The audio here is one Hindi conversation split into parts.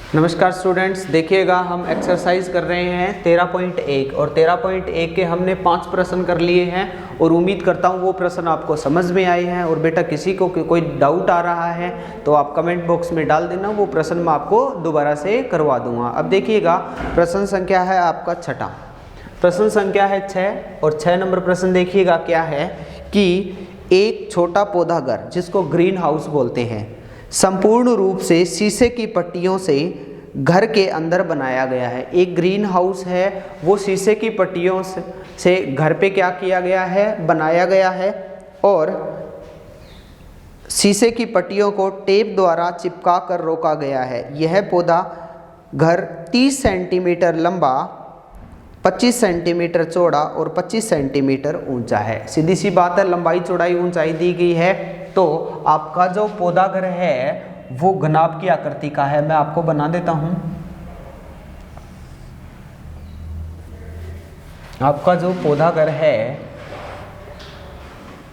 नमस्कार स्टूडेंट्स, देखिएगा हम एक्सरसाइज कर रहे हैं 13.1 और 13.1 के हमने 5 प्रश्न कर लिए हैं और उम्मीद करता हूं वो प्रश्न आपको समझ में आए हैं। और बेटा किसी को कोई डाउट आ रहा है तो आप कमेंट बॉक्स में डाल देना, वो प्रश्न मैं आपको दोबारा से करवा दूंगा। अब देखिएगा प्रश्न संख्या है आपका छठा, प्रश्न संख्या है 6 और 6 नंबर प्रश्न देखिएगा क्या है कि एक छोटा पौधा घर जिसको ग्रीन हाउस बोलते हैं संपूर्ण रूप से शीशे की पट्टियों से घर के अंदर बनाया गया है। एक ग्रीन हाउस है वो शीशे की पट्टियों से घर पे क्या किया गया है, बनाया गया है और शीशे की पट्टियों को टेप द्वारा चिपका कर रोका गया है। यह पौधा घर 30 सेंटीमीटर लंबा, 25 सेंटीमीटर चौड़ा और 25 सेंटीमीटर ऊंचा है। सीधी सी बात है, लंबाई चौड़ाई ऊंचाई दी गई है तो आपका जो पौधा घर है वो घनाभ की आकृति का है। मैं आपको बना देता हूं, आपका जो पौधा घर है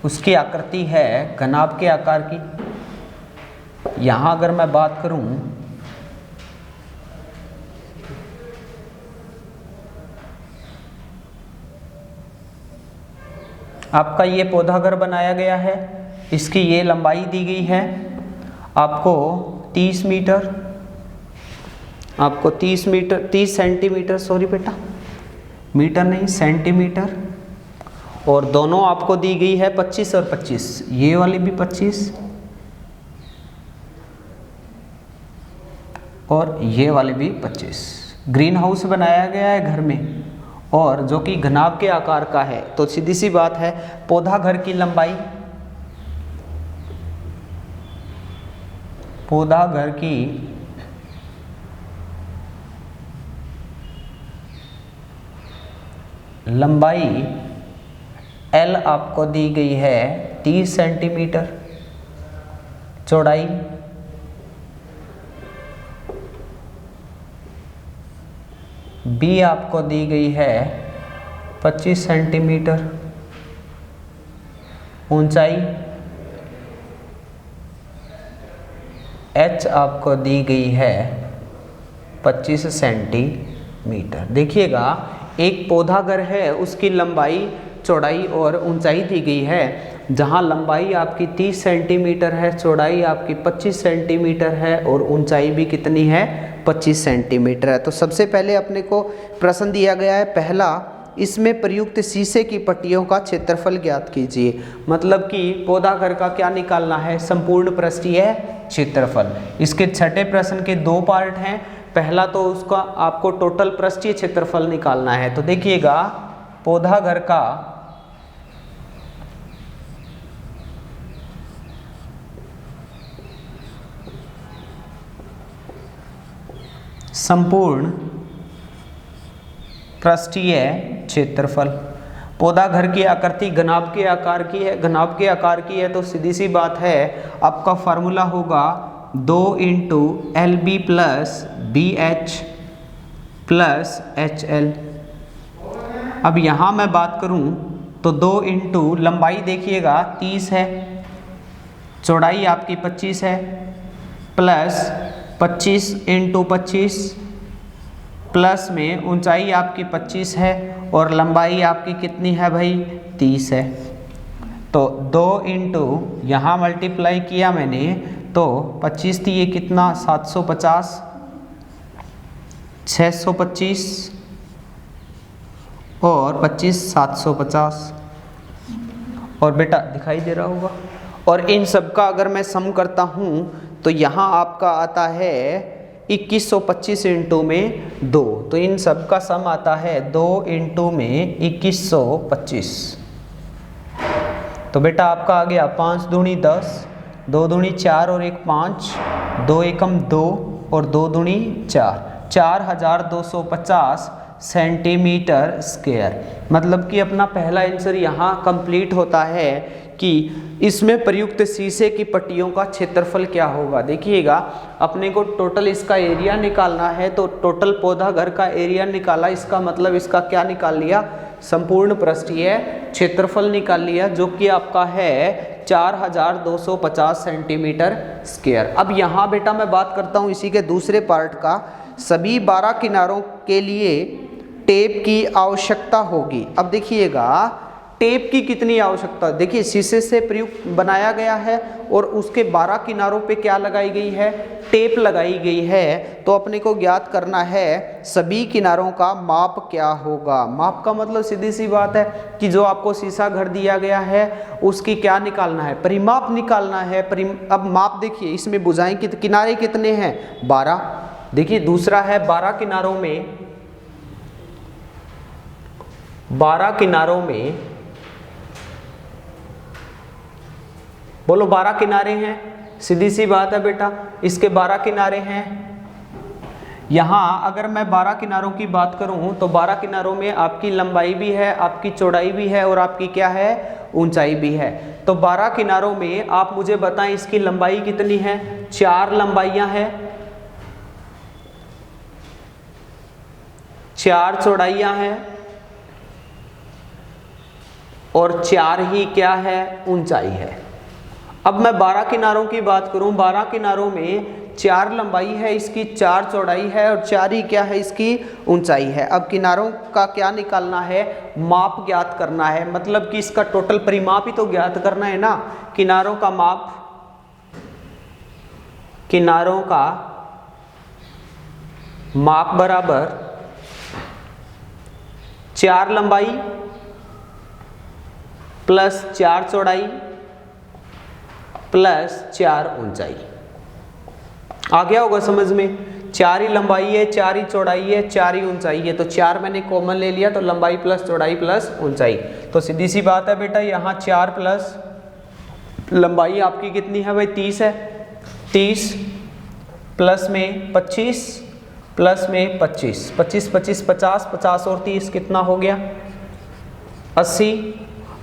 उसकी आकृति है घनाभ के आकार की। यहां अगर मैं बात करूं आपका ये पौधा घर बनाया गया है, इसकी ये लंबाई दी गई है आपको 30 मीटर, आपको 30 सेंटीमीटर, सॉरी बेटा मीटर नहीं सेंटीमीटर, और दोनों आपको दी गई है 25 और 25, ये वाली भी 25 और ये वाली भी 25। ग्रीन हाउस बनाया गया है घर में और जो कि घनाभ के आकार का है, तो सीधी सी बात है पौधा घर की लंबाई, पौधा घर की लंबाई L आपको दी गई है 30 सेंटीमीटर, चौड़ाई B आपको दी गई है 25 सेंटीमीटर, ऊंचाई H आपको दी गई है 25 सेंटीमीटर। देखिएगा एक पौधा घर है उसकी लंबाई चौड़ाई और ऊंचाई दी गई है। जहां लंबाई आपकी 30 सेंटीमीटर है, चौड़ाई आपकी 25 सेंटीमीटर है और ऊंचाई भी कितनी है 25 सेंटीमीटर है। तो सबसे पहले अपने को प्रश्न दिया गया है पहला, इसमें प्रयुक्त शीशे की पट्टियों का क्षेत्रफल ज्ञात कीजिए। मतलब कि पौधा घर का क्या निकालना है, संपूर्ण पृष्ठीय क्षेत्रफल। इसके छठे प्रश्न के 2 पार्ट हैं। पहला तो उसका आपको टोटल पृष्ठीय क्षेत्रफल निकालना है। तो देखिएगा पौधा घर का संपूर्ण पृष्ठीय क्षेत्रफल, पौधा घर की आकृति घनाभ के आकार की है, घनाभ के आकार की है तो सीधी सी बात है आपका फार्मूला होगा 2 × LB + BH + HL। अब यहाँ मैं बात करूँ तो 2 × लंबाई देखिएगा 30 है, चौड़ाई आपकी 25 है, प्लस 25 × 25 प्लस में ऊंचाई आपकी 25 है और लंबाई आपकी कितनी है भाई 30 है। तो 2 × यहाँ मल्टीप्लाई किया मैंने तो 25 थी, ये कितना 750, 625 और 25 750। और बेटा दिखाई दे रहा होगा। और इन सब का अगर मैं सम करता हूँ तो यहाँ आपका आता है 2125 × में 2, तो इन सब का सम आता है 2 × में 2125। तो बेटा आपका आ गया 5 दूनी 10, 2 दूनी 4 और 1 5, 2 एकम 2 और 2 दूनी 4, 4250 सेंटीमीटर स्क्वायर। मतलब कि अपना पहला आंसर यहाँ कंप्लीट होता है कि इसमें प्रयुक्त शीशे की पट्टियों का क्षेत्रफल क्या होगा। देखिएगा अपने को टोटल इसका एरिया निकालना है, तो टोटल पौधा घर का एरिया निकाला, इसका मतलब इसका क्या निकाल लिया, संपूर्ण पृष्ठीय क्षेत्रफल निकाल लिया, जो कि आपका है 4250 सेंटीमीटर स्क्वायर। अब यहाँ बेटा मैं बात करता हूँ इसी के दूसरे पार्ट का। सभी 12 किनारों के लिए टेप की आवश्यकता होगी। अब देखिएगा टेप की कितनी आवश्यकता, देखिए शीशे से प्रयुक्त बनाया गया है और उसके 12 किनारों पे क्या लगाई गई है, टेप लगाई गई है। तो अपने को ज्ञात करना है सभी किनारों का माप क्या होगा। माप का मतलब सीधी सी बात है कि जो आपको शीशा घर दिया गया है उसकी क्या निकालना है, परिमाप निकालना है। अब माप देखिए इसमें भुजाएं किनारे कितने हैं, 12। देखिए दूसरा है 12 किनारों में बोलो 12 किनारे हैं, सीधी सी बात है बेटा, इसके 12 किनारे हैं। यहाँ अगर मैं 12 किनारों की बात करूँ तो 12 किनारों में आपकी लंबाई भी है, आपकी चौड़ाई भी है और आपकी क्या है, ऊंचाई भी है। तो 12 किनारों में आप मुझे बताएं इसकी लंबाई कितनी है, 4 लंबाइयाँ हैं, 4 चौड़ाइयाँ हैं और 4 ही क्या है, ऊंचाई है। अब मैं 12 किनारों की बात करूं, 12 किनारों में 4 लंबाई है, इसकी 4 चौड़ाई है और 4 ही क्या है, इसकी ऊंचाई है। अब किनारों का क्या निकालना है, माप ज्ञात करना है, मतलब कि इसका टोटल परिमाप ही तो ज्ञात करना है ना। किनारों का माप, किनारों का माप बराबर 4 लंबाई प्लस 4 चौड़ाई प्लस 4 ऊंचाई। आ गया होगा समझ में, 4 ही लंबाई है, 4 ही चौड़ाई है, 4 ही ऊंचाई है। तो 4 मैंने कॉमन ले लिया तो लंबाई प्लस चौड़ाई प्लस ऊंचाई। तो सीधी सी बात है बेटा, यहाँ 4 प्लस लंबाई आपकी कितनी है भाई, 30 है। 30 प्लस में 25 प्लस में 25, 25 25 50, 50 और 30 कितना हो गया, 80,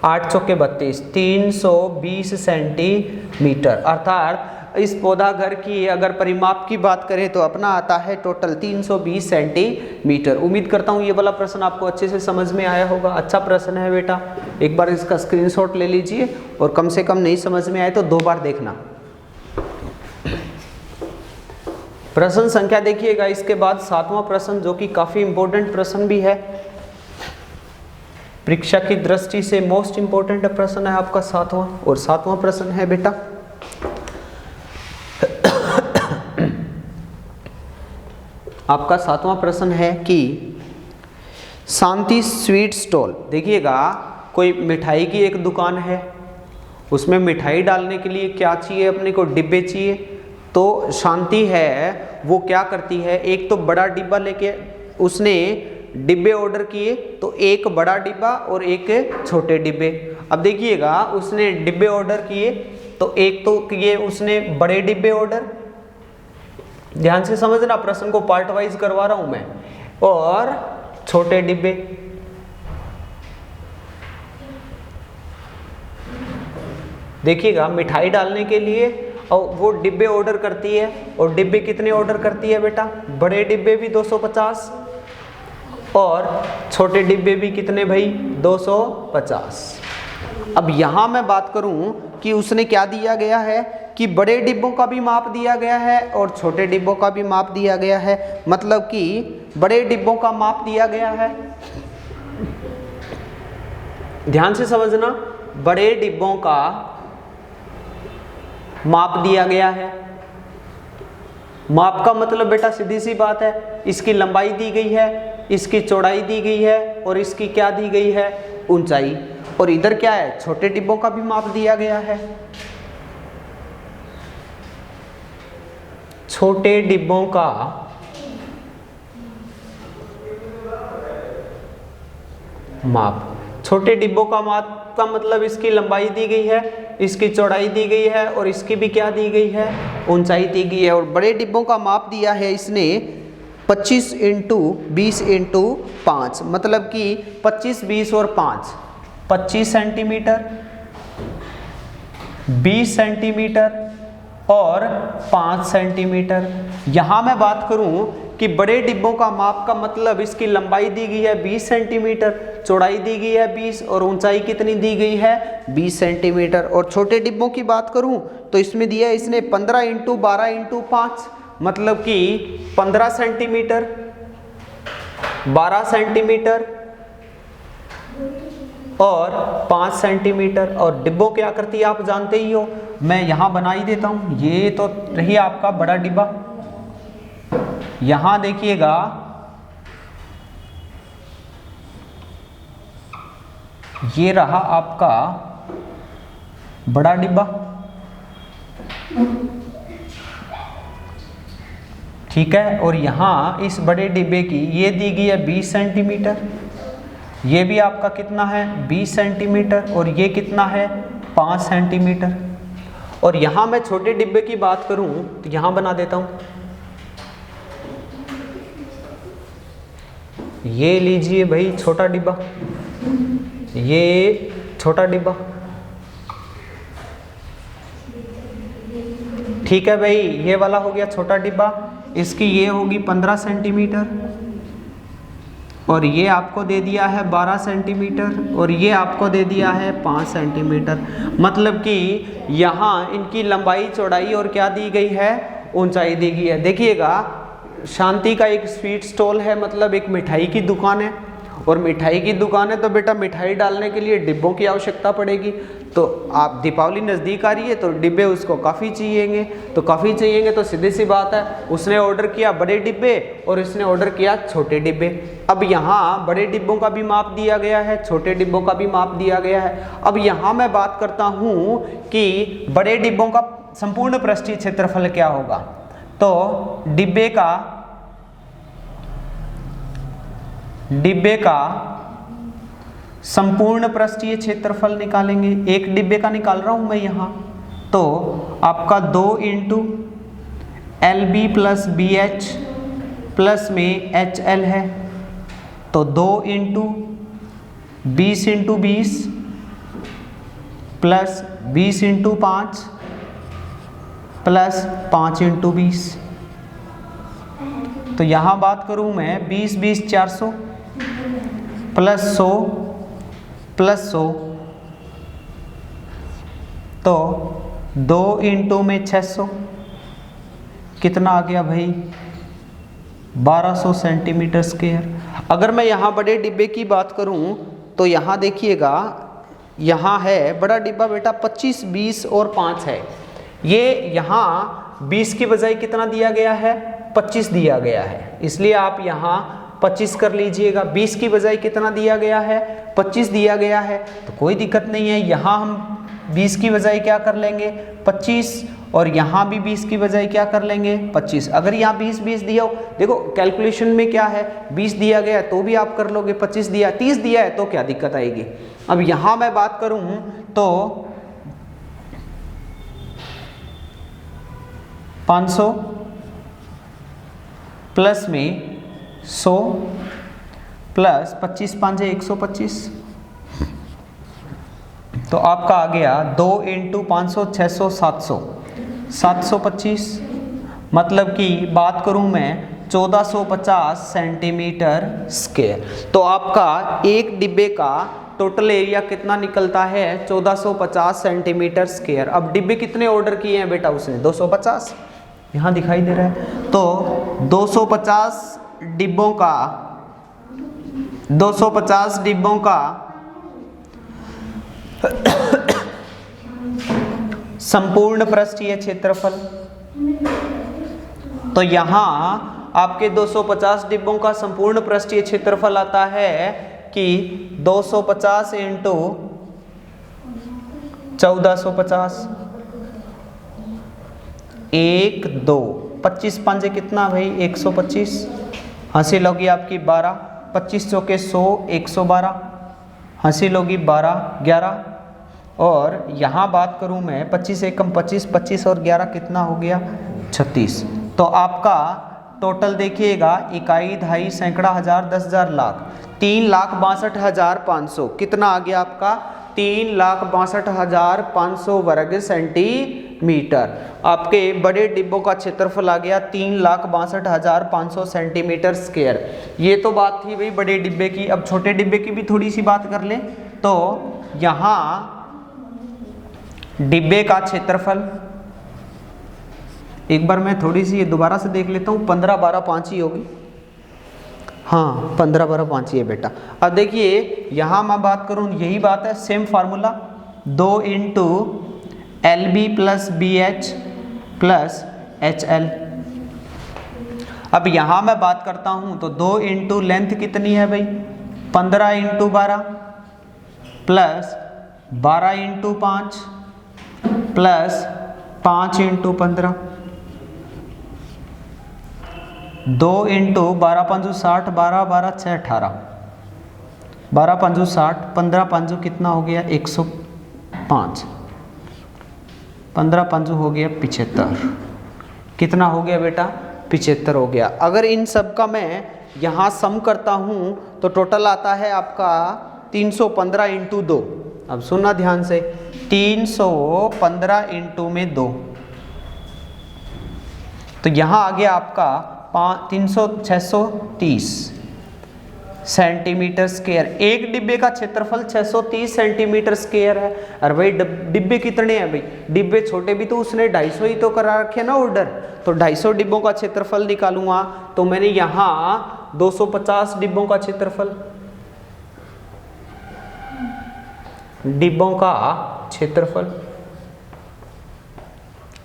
8 चौके 32, 320 सेंटीमीटर। अर्थात इस पौधा घर की अगर परिमाप की बात करें तो अपना आता है टोटल 320 सेंटीमीटर। उम्मीद करता हूँ ये वाला प्रश्न आपको अच्छे से समझ में आया होगा। अच्छा प्रश्न है बेटा, एक बार इसका स्क्रीनशॉट ले लीजिए और कम से कम नहीं समझ में आए तो 2 बार देखना। प्रश्न संख्या देखिएगा, इसके बाद 7वां प्रश्न जो कि काफी इंपॉर्टेंट प्रश्न भी है, परीक्षा की दृष्टि से मोस्ट इंपोर्टेंट प्रश्न है आपका 7वां। और 7वां प्रश्न है बेटा आपका 7वां प्रश्न है कि शांति स्वीट स्टॉल। देखिएगा कोई मिठाई की एक दुकान है, उसमें मिठाई डालने के लिए क्या चाहिए, अपने को डिब्बे चाहिए। तो शांति है वो क्या करती है, एक तो बड़ा डिब्बा लेके उसने डिब्बे ऑर्डर किए, तो एक बड़ा डिब्बा और एक छोटे डिब्बे। अब देखिएगा उसने डिब्बे ऑर्डर किए तो एक तो किए उसने बड़े डिब्बे ऑर्डर, ध्यान से समझना प्रश्न को पार्ट वाइज करवा रहा हूं मैं, और छोटे डिब्बे। देखिएगा मिठाई डालने के लिए और वो डिब्बे ऑर्डर करती है, और डिब्बे कितने ऑर्डर करती है बेटा, बड़े डिब्बे भी 250 और छोटे डिब्बे भी कितने भाई, 250। अब यहाँ मैं बात करूँ कि उसने क्या दिया गया है कि बड़े डिब्बों का भी माप दिया गया है और छोटे डिब्बों का भी माप दिया गया है। मतलब कि बड़े डिब्बों का माप दिया गया है, ध्यान से समझना, बड़े डिब्बों का माप दिया गया है। माप का मतलब बेटा सीधी सी बात है, इसकी लंबाई दी गई है, इसकी चौड़ाई दी गई है और इसकी क्या दी गई है, ऊंचाई। और इधर क्या है, छोटे डिब्बों का भी माप दिया गया है। छोटे डिब्बों का माप, छोटे डिब्बों का माप का मतलब इसकी लंबाई दी गई है, इसकी चौड़ाई दी गई है और इसकी भी क्या दी गई है, ऊंचाई दी गई है। और बड़े डिब्बों का माप दिया है इसने 25 × 20 × 5, मतलब कि 25, 20 और 5, 25 सेंटीमीटर, 20 सेंटीमीटर और 5 सेंटीमीटर। यहाँ मैं बात करूँ कि बड़े डिब्बों का माप का मतलब इसकी लंबाई दी गई है 20 सेंटीमीटर, चौड़ाई दी गई है 20 और ऊंचाई कितनी दी गई है 20 सेंटीमीटर। और छोटे डिब्बों की बात करूं तो इसमें दिया है इसने 15 × 12 × 5 मतलब कि 15 सेंटीमीटर, 12 सेंटीमीटर और 5 सेंटीमीटर। और डिब्बों की आकृति आप जानते ही हो, मैं यहाँ बना ही देता हूँ। ये तो रही आपका बड़ा डिब्बा, यहाँ देखिएगा ये रहा आपका बड़ा डिब्बा, ठीक है। और यहाँ इस बड़े डिब्बे की ये दी गई है 20 सेंटीमीटर, ये भी आपका कितना है 20 सेंटीमीटर और ये कितना है 5 सेंटीमीटर। और यहाँ मैं छोटे डिब्बे की बात करूँ तो यहाँ बना देता हूँ, ये लीजिए भाई छोटा डिब्बा, ये छोटा डिब्बा, ठीक है भाई। ये वाला हो गया छोटा डिब्बा, इसकी ये होगी 15 सेंटीमीटर और ये आपको दे दिया है 12 सेंटीमीटर और ये आपको दे दिया है 5 सेंटीमीटर। मतलब कि यहाँ इनकी लंबाई चौड़ाई और क्या दी गई है ऊंचाई दी गई है। देखिएगा शांति का एक स्वीट स्टॉल है, मतलब एक मिठाई की दुकान है, और मिठाई की दुकान है तो बेटा मिठाई डालने के लिए डिब्बों की आवश्यकता पड़ेगी। तो आप दीपावली नज़दीक आ रही है तो डिब्बे उसको काफ़ी चाहिएंगे, तो काफ़ी चाहिएंगे तो सीधी सी बात है उसने ऑर्डर किया बड़े डिब्बे और इसने ऑर्डर किया छोटे डिब्बे। अब यहाँ बड़े डिब्बों का भी माप दिया गया है, छोटे डिब्बों का भी माप दिया गया है। अब यहाँ मैं बात करता हूँ कि बड़े डिब्बों का संपूर्ण पृष्ठीय क्षेत्रफल क्या होगा। तो डिब्बे का संपूर्ण पृष्ठीय क्षेत्रफल निकालेंगे। एक डिब्बे का निकाल रहा हूं मैं यहाँ, तो आपका 2 × LB + BH प्लस में HL है, तो 2 × 20 × 20 प्लस 20 × 5 प्लस 5 × 20। तो यहाँ बात करूँ मैं 20 20 400 प्लस 100 प्लस 100, तो 2 × में 600 कितना आ गया भाई 1200 सेंटीमीटर स्क्वायर। अगर मैं यहाँ बड़े डिब्बे की बात करूँ तो यहाँ देखिएगा, यहाँ है बड़ा डिब्बा बेटा 25 20 और 5 है। ये यहाँ 20 की बजाय कितना दिया गया है 25 दिया गया है, इसलिए आप यहाँ 25 कर लीजिएगा। 20 की बजाय कितना दिया गया है 25 दिया गया है, तो कोई दिक्कत नहीं है। यहाँ हम 20 की बजाय क्या कर लेंगे 25 और यहाँ भी 20 की बजाय क्या कर लेंगे 25। अगर यहाँ 20 20 दिया हो, देखो कैलकुलेशन में क्या है 20 दिया गया तो भी आप कर लोगे, 25 दिया 30 दिया है तो क्या दिक्कत आएगी। अब यहाँ मैं बात करूँ तो 500 प्लस में 100 प्लस 25 5 125, तो आपका आ गया 2 × 500 600 700 725। मतलब कि बात करूं मैं 1450 सेंटीमीटर स्क्वायर। तो आपका एक डिब्बे का टोटल एरिया कितना निकलता है 1450 सेंटीमीटर स्क्वायर। अब डिब्बे कितने ऑर्डर किए हैं बेटा उसने 250, यहाँ दिखाई दे रहा है। तो 250 डिब्बों का संपूर्ण पृष्ठीय क्षेत्रफल, तो यहाँ आपके 250 डिब्बों का संपूर्ण पृष्ठीय क्षेत्रफल आता है कि 250 × 1450 1 2 25 5 कितना भाई 125, हासिल होगी आपकी 12, 25 चौके 100 112, हासिल होगी 12 11। और यहाँ बात करूँ मैं 25 एकम 25 25 और 11 कितना हो गया 36। तो आपका टोटल देखिएगा इकाई दहाई सैकड़ा हज़ार 10,000 लाख 3,62,500 कितना आ गया आपका 3,62,500 वर्ग सेंटीमीटर। सेंटीमीटर। आपके बड़े डिब्बों का क्षेत्रफल आ गया 3,62,500 सेंटीमीटर स्क्वायर। ये तो बात थी भाई बड़े डिब्बे की। अब छोटे डिब्बे की भी थोड़ी सी बात कर लें तो यहाँ डिब्बे का क्षेत्रफल, एक बार मैं थोड़ी सी ये दोबारा से देख लेता हूँ, 15, 12, 5 ही होगी। हाँ 15, 12, 5 ही है बेटा। अब देखिए यहाँ मैं बात करूँ, यही बात है, same formula 2 into LB plus BH plus HL। अब यहाँ मैं बात करता हूँ तो 2 इंटू लेंथ कितनी है भाई 15 into 12 plus 12 into 5 plus 5 into 15, 2 into 12 Panju 60, 12 12 6 18, 12 Panju 60, 15 Panju कितना हो गया 105, 15 पंजू हो गया 75। कितना हो गया बेटा 75 हो गया। अगर इन सब का मैं यहाँ सम करता हूँ तो टोटल आता है आपका 315 इंटू 2। अब सुनना ध्यान से, 315 इंटू में 2, तो यहाँ आ गया आपका 630 सेंटीमीटर स्क्वायर। एक डिब्बे का क्षेत्रफल 630 सेंटीमीटर स्क्वायर है। अरे भाई डिब्बे कितने हैं भाई, डिब्बे छोटे भी तो उसने 250 ही तो करा रखे ना ऑर्डर, तो 250 डिब्बों का क्षेत्रफल निकालूंगा तो मैंने यहाँ 250 डिब्बों का क्षेत्रफल, डिब्बों का क्षेत्रफल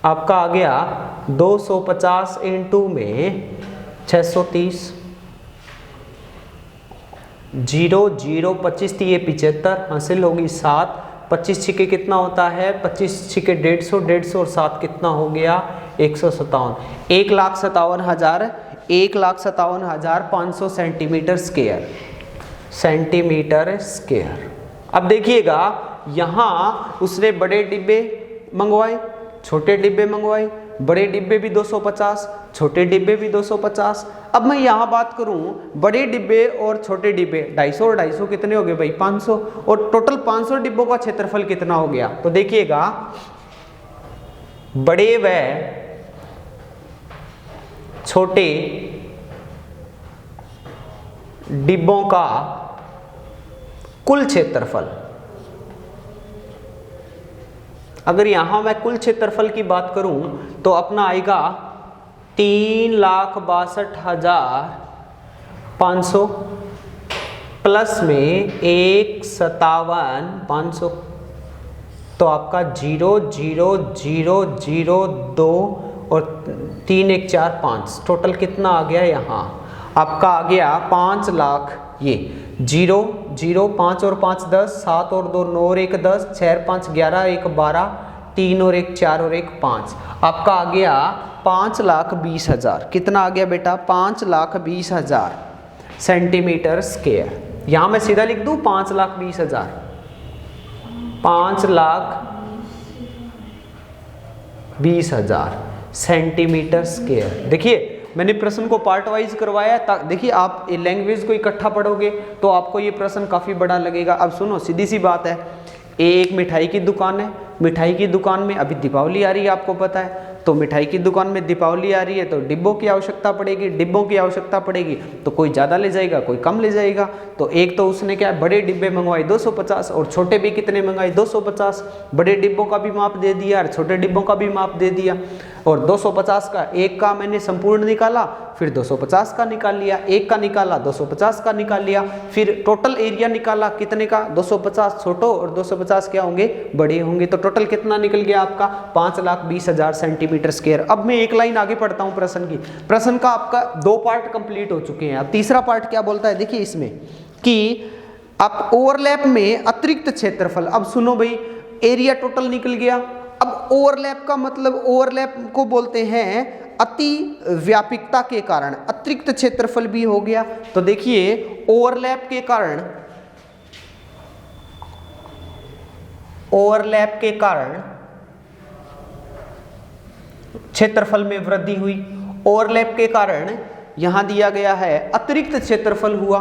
आपका आ गया 250 इंटू में 630, 0 0 25 थी ये 75 हासिल होगी 7, 25 छिके कितना होता है 25 छिके 150, 150 और 7 कितना हो गया 157, 1,57,500 सेंटीमीटर स्क्वायर, सेंटीमीटर स्क्वायर। अब देखिएगा यहाँ उसने बड़े डिब्बे मंगवाए, छोटे डिब्बे मंगवाए, बड़े डिब्बे भी 250, छोटे डिब्बे भी 250। अब मैं यहाँ बात करूँ बड़े डिब्बे और छोटे डिब्बे 250 और 250 कितने हो गए भाई 500, और टोटल 500 डिब्बों का क्षेत्रफल कितना हो गया। तो देखिएगा बड़े व छोटे डिब्बों का कुल क्षेत्रफल, अगर यहां मैं कुल क्षेत्रफल की बात करूं तो अपना आएगा 3,62,500 प्लस में 1,57,500, तो आपका 0 0 0 0 2 और 3 1 4 5, टोटल कितना आ गया यहाँ आपका आ गया 5 लाख। ये 0 0 5 और 5 10, 7 और 2 9 और 1 10, 6 और 5 11, 1 12, 3 और 1 4 और 1 5, आपका आ गया 5,20,000। कितना आ गया बेटा 5,20,000 सेंटीमीटर स्क्वायर। यहाँ मैं सीधा लिख दूँ 5,20,000, 5,20,000 सेंटीमीटर स्क्वायर। देखिए मैंने प्रश्न को पार्ट वाइज करवाया, देखिए आप लैंग्वेज को इकट्ठा पढ़ोगे तो आपको ये प्रश्न काफ़ी बड़ा लगेगा। अब सुनो सीधी सी बात है, एक मिठाई की दुकान है, मिठाई की दुकान में अभी दीपावली आ रही है आपको पता है, तो मिठाई की दुकान में दीपावली आ रही है तो डिब्बों की आवश्यकता पड़ेगी, डिब्बों की आवश्यकता पड़ेगी तो कोई ज़्यादा ले जाएगा कोई कम ले जाएगा। तो एक तो उसने क्या बड़े डिब्बे मंगवाए 250 और छोटे भी कितने मंगाए 250, बड़े डिब्बों का भी माप दे दिया और छोटे डिब्बों का भी माप दे दिया, और 250 का एक का मैंने संपूर्ण निकाला, फिर 250 का निकाल लिया, एक का निकाला 250 का निकाल लिया, फिर टोटल एरिया निकाला कितने का 250 छोटो और 250 क्या होंगे बड़े होंगे, तो टोटल कितना निकल गया आपका 5,20,000 सेंटीमीटर स्क्वायर। अब मैं एक लाइन आगे पढ़ता हूँ प्रश्न की, प्रश्न का आपका 2 पार्ट कंप्लीट हो चुके हैं। अब तीसरा पार्ट क्या बोलता है देखिए इसमें कि आप ओवरलैप में अतिरिक्त क्षेत्रफल, अब सुनो भाई एरिया टोटल निकल गया, अब ओवरलैप का मतलब ओवरलैप को बोलते हैं अति व्यापकता के कारण, अतिरिक्त क्षेत्रफल भी हो गया। तो देखिए ओवरलैप के कारण क्षेत्रफल में वृद्धि हुई, ओवरलैप के कारण यहां दिया गया है अतिरिक्त क्षेत्रफल हुआ,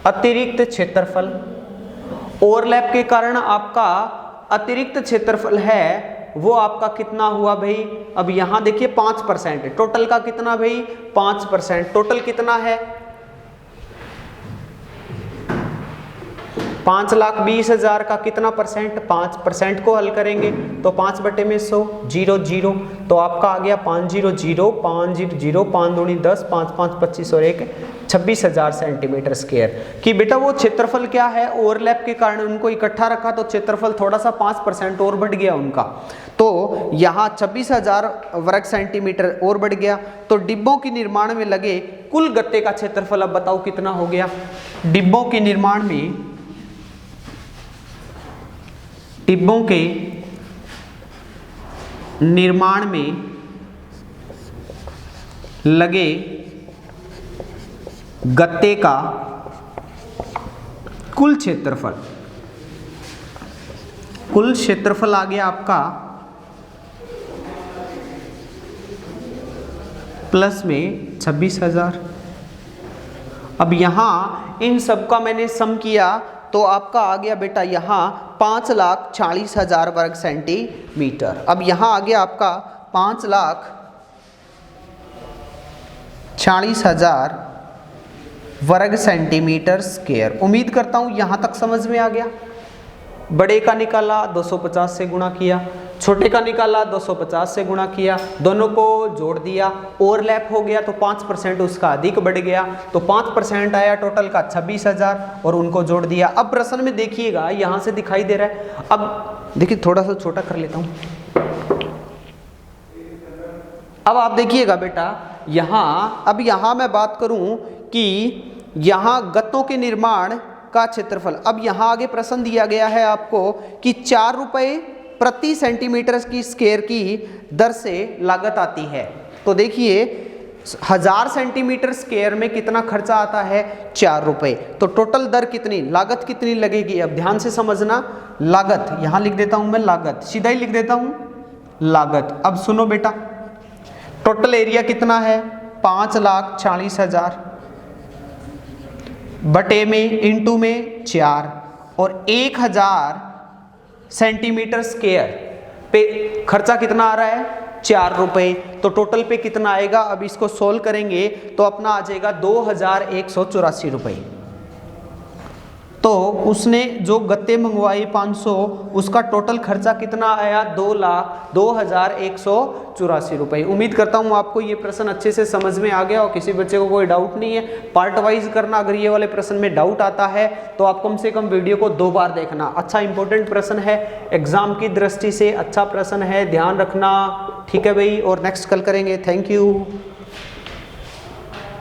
अतिरिक्त क्षेत्रफल। ओवरलैप के कारण आपका अतिरिक्त क्षेत्रफल है वो आपका कितना हुआ भाई? अब यहां देखिए 5% है, टोटल का कितना भाई? 5%। टोटल कितना है? 5,20,000 का कितना परसेंट? 5% को हल करेंगे तो 5/100 0 0, तो आपका आ गया 500 500 5 दूनी 10 5 5 25 और 1 26,000 सेंटीमीटर स्क्वायर। कि बेटा वो क्षेत्रफल क्या है, ओवरलैप के कारण उनको इकट्ठा रखा तो क्षेत्रफल थोड़ा सा 5% और बढ़ गया उनका, तो यहाँ 26,000 वर्ग सेंटीमीटर और बढ़ गया। तो डिब्बों के निर्माण में लगे कुल गत्ते का क्षेत्रफल अब बताओ कितना हो गया? डिब्बों के निर्माण में लगे गत्ते का कुल क्षेत्रफल आ गया आपका प्लस में 26,000। अब यहां इन सब का मैंने सम किया तो आपका आ गया बेटा यहाँ 5,40,000 वर्ग सेंटीमीटर। अब यहाँ आ गया आपका 5,40,000 वर्ग सेंटीमीटर स्क्वायर। उम्मीद करता हूँ यहाँ तक समझ में आ गया। बड़े का निकाला 250 से गुणा किया, छोटे का निकाला 250 से गुणा किया, दोनों को जोड़ दिया, ओवरलैप हो गया तो 5% उसका अधिक बढ़ गया, तो 5% आया टोटल का 26,000 और उनको जोड़ दिया। अब प्रश्न में देखिएगा यहाँ से दिखाई दे रहा है, अब देखिए थोड़ा सा छोटा कर लेता हूँ। अब आप देखिएगा बेटा यहाँ, अब यहाँ मैं बात करूँ कि यहाँ गत्तों के निर्माण का क्षेत्रफल, अब यहाँ आगे प्रश्न दिया गया है आपको कि 4 रुपये प्रति सेंटीमीटर की स्क्वायर की दर से लागत आती है। तो देखिए 1000 सेंटीमीटर स्क्वायर में कितना खर्चा आता है? 4 रुपये। तो टोटल दर कितनी, लागत कितनी लगेगी? अब ध्यान से समझना, लागत यहाँ लिख देता हूं मैं, लागत सीधा ही लिख देता हूं लागत। अब सुनो बेटा, टोटल एरिया कितना है? 5,40,000 बटे में इंटू में 4 और 1,000 सेंटीमीटर स्क्वायर पे खर्चा कितना आ रहा है? 4 रुपये। तो टोटल पे कितना आएगा? अब इसको सोल्व करेंगे तो अपना आ जाएगा 2,184 रुपये। तो उसने जो गत्ते मंगवाए 500, उसका टोटल खर्चा कितना आया? 2,02,184 रुपये। उम्मीद करता हूँ आपको ये प्रश्न अच्छे से समझ में आ गया और किसी बच्चे को कोई डाउट नहीं है। पार्ट वाइज करना, अगर ये वाले प्रश्न में डाउट आता है तो आप कम से कम वीडियो को 2 बार देखना। अच्छा इंपॉर्टेंट प्रश्न है, एग्जाम की दृष्टि से अच्छा प्रश्न है, ध्यान रखना। ठीक है भाई, और नेक्स्ट कल करेंगे। Thank you.